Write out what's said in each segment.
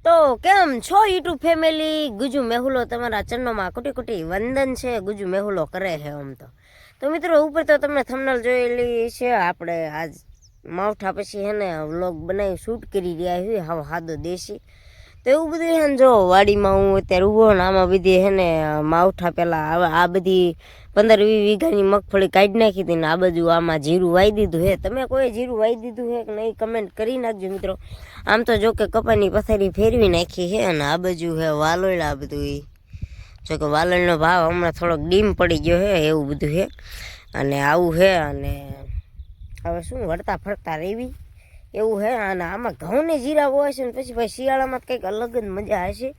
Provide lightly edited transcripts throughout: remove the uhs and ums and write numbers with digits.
તો કેમ છો યુટ્યુબ ફેમિલી? ગુજુ મેહુલો તમારા ચરણોમાં કોટી કોટી વંદન છે. ગુજુ મેહુલો કરે છે આમ તો મિત્રો ઉપર તો તમે થંબનેલ જોયેલી છે. આપણે આજ માવઠા પછી હે ને વ્લોગ બનાવી શૂટ કરી રહ્યા છીએ હાવ સાદો દેશી. તો એવું બધું હે ને જો વાડીમાં હું અત્યારે ઊભો ને આમાં બધી હે ને માવઠા પહેલાં આ બધી 15-20 વીઘાની મગફળી કાઢી નાખી હતી ને આ બાજુ આમાં જીરું વાઈ દીધું હે. તમે કોઈ જીરું વાઈ દીધું હે કે નહીં કમેન્ટ કરી નાખજો મિત્રો. આમ તો જો કે કપાની પથારી ફેરવી નાખી છે અને આ બાજુ હે વાલોળ. આ બધું જો કે વાલોળનો ભાવ હમણાં થોડોક ડીમ પડી ગયો છે એવું બધું છે અને આવું છે. અને હવે શું વળતા ફરતા રહેવી એવું છે. અને આમાં ઘઉં ને જીરા હોય છે ને પછી ભાઈ શિયાળામાં કંઈક અલગ જ મજા હશે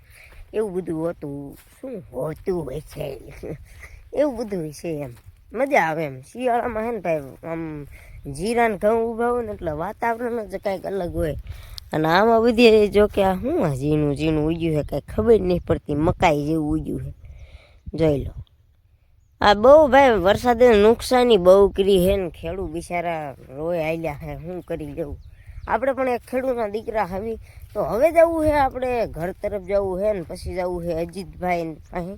એવું બધું હોતું. શું હોતું હોય છે એવું બધું હોય છે એમ મજા આવે એમ શિયાળામાં છે ને ભાઈ. આમ જીરા ને ઘઉં ઊભા હોય ને એટલે વાતાવરણ જ કંઈક અલગ હોય. અને આમાં બધી જો કે આ શું આ ઝીણું ઝીણું ઉગ્યું છે કાંઈ ખબર નહીં પડતી. મકાઈ જેવું ઉગ્યું છે જોઈ લો. આ બહુ ભાઈ વરસાદે નુકસાની બહુ કરી છે ને ખેડૂત બિચારા રોય આલ્યા છે. શું કરી જવું આપણે પણ એક ખેડૂતના દીકરા આવી. તો હવે જવું છે આપણે ઘર તરફ જવું છે ને પછી જવું છે અજીતભાઈ પાસે.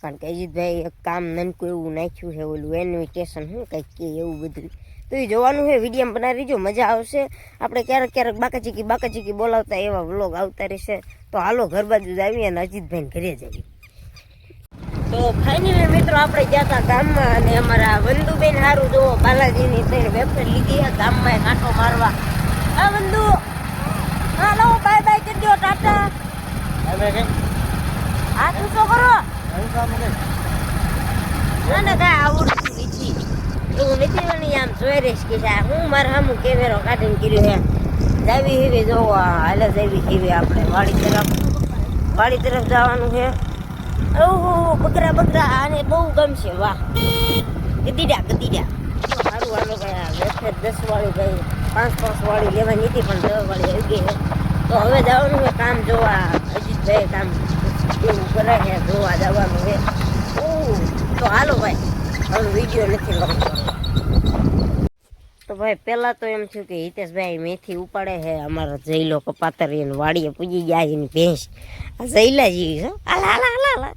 કારણ કે અજીતભાઈ એક કામ નનકું એવું નાખ્યું છે ઓલું ઇન્વિટેશન શું કંઈક કે એવું બધું. તો એ જોવાનું છે. વિડીયો બનાવી રહીજો મજા આવશે. આપણે ક્યારેક ક્યારેક બાકાચીકી બોલાવતા એવા વ્લોગ આવતા રહેશે. તો હાલો ઘર બાજુ જ આવીએ અને અજીતભાઈને ઘરે જઈએ. તો ફાઇનલી મિત્રો આપણે ગયા હતા ગામમાં અને અમારા વંદુબેન સારું જો બાલાજીની થઈને વેફર લીધી છે ગામમાં કાંટો મારવા. હા વંદુ હાલો બાય બાય કરી દો ટાટા. હા તું શું કરો ના કાંઈ આવડતું નથી એવું નથી મને આમ જોઈ રહીશ કે હું મારે સામું કેમેરો કાઢીને કર્યું એમ જાવી હેવી જોવા હાલે જાવી હેવી આપણે વાડી તરફ જવાનું છે. ઓહો બકરા આને બહુ ગમશે. વાહ ગદીડા સારું હાલો ભાઈ. વેફર 10 વાળી ભાઈ 5 વાળી લેવાની હતી પણ 10 વાળી આવી ગઈ છે. તો હવે જવાનું છે કામ જોવા. અજીતભાઈ કામ એવું કરે છે જોવા જવાનું છે. તો હાલો ભાઈ હવે વિડીયો નથી લખવાનો. તો ભાઈ પહેલાં તો એમ થયું કે હિતેશભાઈ મેથી ઉપાડે છે. અમારા જઈલો કપાતરી વાડીએ પૂજી ગયા એની ભેંસ આ જઈલા જેવી છે. હાલા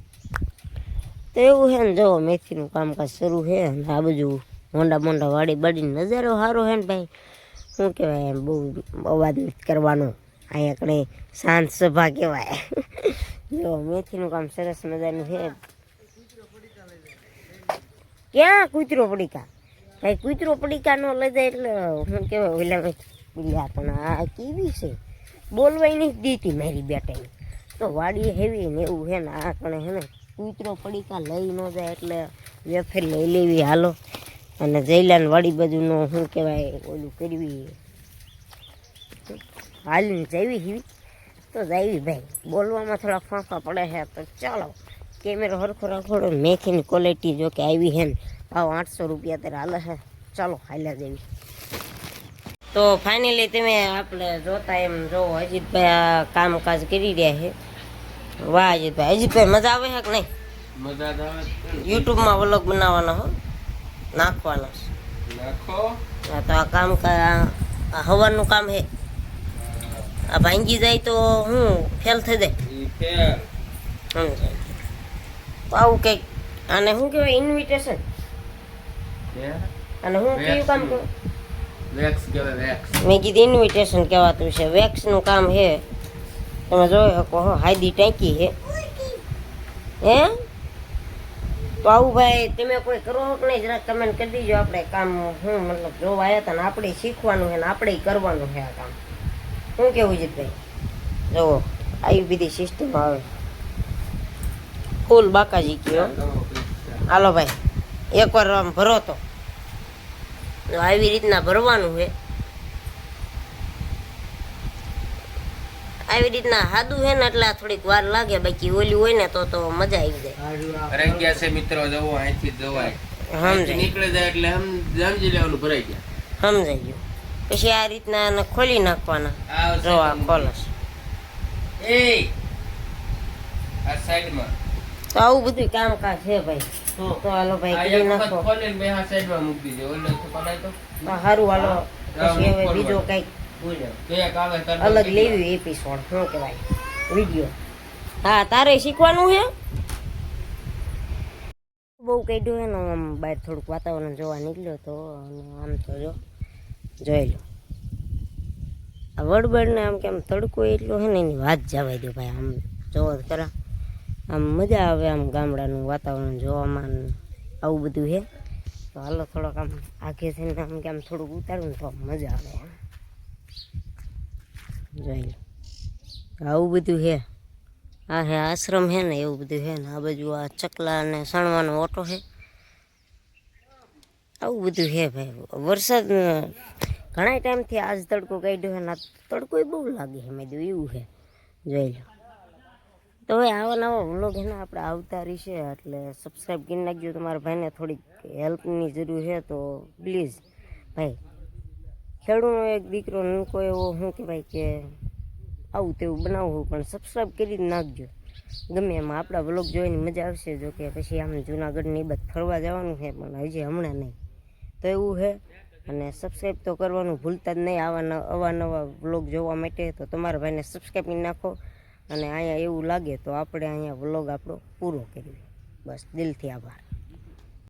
તો એવું છે ને જો મેથીનું કામકાજ શરૂ છે. અને આ બધું મોંડા વાડી બાડીનો નજારો સારો છે ને ભાઈ. શું કહેવાય એમ બહુ અવાજ નથી કરવાનો. અહીંયા કણે શાંત સભા કહેવાય. જો મેથીનું કામ સરસ મજાનું છે. ક્યાં કૂતરો પડીકા ભાઈ? કૂતરો પડીકા ન લઈ જાય એટલે શું કહેવાય ઓલા બોલ્યા પણ આ કેવી છે બોલવાય નહીં દીધી મારી બેટાની. તો વાડી હેવી ને એવું છે ને આ કણે છે ને કૂતરો પડીકા લઈ ન જાય એટલે વેફર લઈ લેવી હાલો. અને જઈલાને વાડી બાજુનો શું કહેવાય ઓલું કરવી હાલીને જવી હેવી. તો જાવી ભાઈ બોલવામાં થોડા ફાંફા પડે છે. તો ચાલો કેમેરો હરખો રાખો. મેથીની ક્વોલિટી જો કે આવી છે ને ભાવ 800 રૂપિયા અત્યારે હાલે છે. ચાલો હાલ્યા જેવી. તો ફાઇનલી તમે આપણે જોતા એમ જો અજીતભાઈ આ કામકાજ કરી રહ્યા છે. વાહ અજીતભાઈ મજા આવે છે કે નહીં? મજા આવે. યુટ્યુબમાં વ્લોગ બનાવવાનો હો નાખવાનો નાખો. તો આ કામ આ હવાનું કામ છે. આ ભાંગી જાય તો હું ફેલ થઈ જાય. તો આવું કંઈક આને શું કહેવાય ઇન્વિટેશન. અને હું કયું કામ કરું? વેક્સ કહેવાય વેક્સ. મેં કીધું ઇન્વિટેશન કહેવાતું છે. વેક્સનું કામ છે. તમે જોઈ શકો હો હાયદી ટાંકી છે હે. તો આવું ભાઈ તમે કોઈ કરો કે નહીં જરાક કમેન્ટ કરી દીજો. આપણે કામ હું મતલબ જોવા આવ્યા હતા ને આપણે શીખવાનું છે ને આપણે કરવાનું છે આ કામ. શું કેવું જીતભાઈ? જુઓ આવી બધી સિસ્ટમ આવે ફૂલ બાકાજી કયો. હાલો ભાઈ એકવાર આમ ભરો તો આવી રીતના ભરવાનું છે. આવી રીતના સાદું છે ને એટલે થોડીક વાર લાગે. બાકી ઓલી હોય ને તો મજા આવી જાય. ભરાઈ ગયા છે મિત્રો જવો અહીંથી જવાય. સમજાય નીકળી જાય એટલે સમજી લેવાનું ભરાઈ ગયા. સમજાઈ ગયું. પછી આ રીતના એને ખોલી નાખવાના. જો આ ખોલસ એ આ સાઈડમાં. તો આવું બધું કામકાજ છે ભાઈ. તો હાલો ભાઈ કરી નાખો. ખોલીને બે આ સાઈડમાં મૂકી દેજો. ઓલો તો પડાય તો સારું હાલો. પછી હવે બીજો કંઈક એક આવે અલગ લેવી એપિસોડ શું કહેવાય વિડીયો. હા તારે શીખવાનું છે. બહુ કાઢ્યું હે ને આમ બહાર થોડુંક વાતાવરણ જોવા નીકળ્યો તો અને આમ તો જોઈ લો આ વડબડને આમ કેમ તડકો એટલો છે ને એની વાત જવાય દે ભાઈ. આમ જોવો તો ખરા આમ મજા આવે આમ ગામડાનું વાતાવરણ જોવામાં ને આવું બધું છે. તો હાલો થોડોક આમ આગે થઈને આમ કે આમ થોડુંક ઉતારું ને તો મજા આવે એમ. જોઈ લો આવું બધું છે. આ હે આશ્રમ છે ને એવું બધું છે ને આ બાજુ આ ચકલા અને સણવાનો ઓટો છે. આવું બધું છે ભાઈ. વરસાદ ઘણા ટાઈમથી આજ તડકો કાઢ્યો છે ને આ તડકો બહુ લાગે છે મેં એવું છે. જોઈ લો તો હવે આવા નવા વ્લોગ છે ને આપણે આવતા રહીશે એટલે સબસ્ક્રાઈબ કરી નાખજો. તમારા ભાઈને થોડીક હેલ્પની જરૂર છે તો પ્લીઝ ભાઈ. ખેડૂતનો એક દીકરો નૂકો એવો શું કહેવાય કે આવું તેવું બનાવવું પણ સબસ્ક્રાઈબ કરી જ નાખજો. ગમે એમાં આપણા વ્લોગ જોઈને મજા આવશે. જો કે પછી આમ જૂનાગઢની બાદ ફરવા જવાનું છે પણ હજી હમણાં નહીં તો એવું છે. અને સબસ્ક્રાઈબ તો કરવાનું ભૂલતા જ નહીં અવાનવા વ્લોગ જોવા માટે. તો તમારા ભાઈને સબસ્ક્રાઈબ કરી નાખો અને અહીંયા એવું લાગે તો આપણે અહીંયા વ્લોગ આપણો પૂરો કરીએ. બસ દિલથી આભાર.